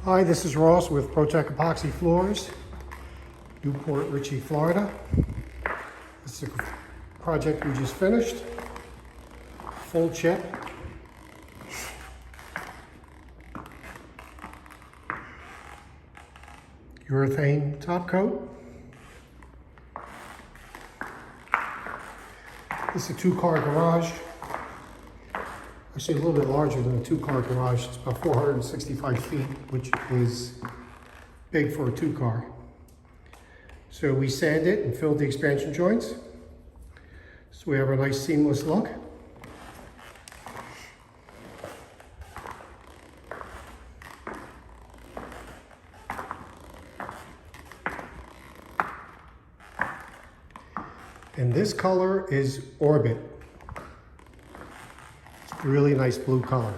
Hi, this is Ross with Protect Epoxy Floors, Newport, Richey, Florida. This is a project we just finished. Full chip. Urethane top coat. This is a two-car garage. Actually, a little bit larger than a two-car garage. It's about 465 feet, which is big for a two-car. So we sand it and filled the expansion joints. So we have a nice seamless look. And this color is Orbit. It's a really nice blue color.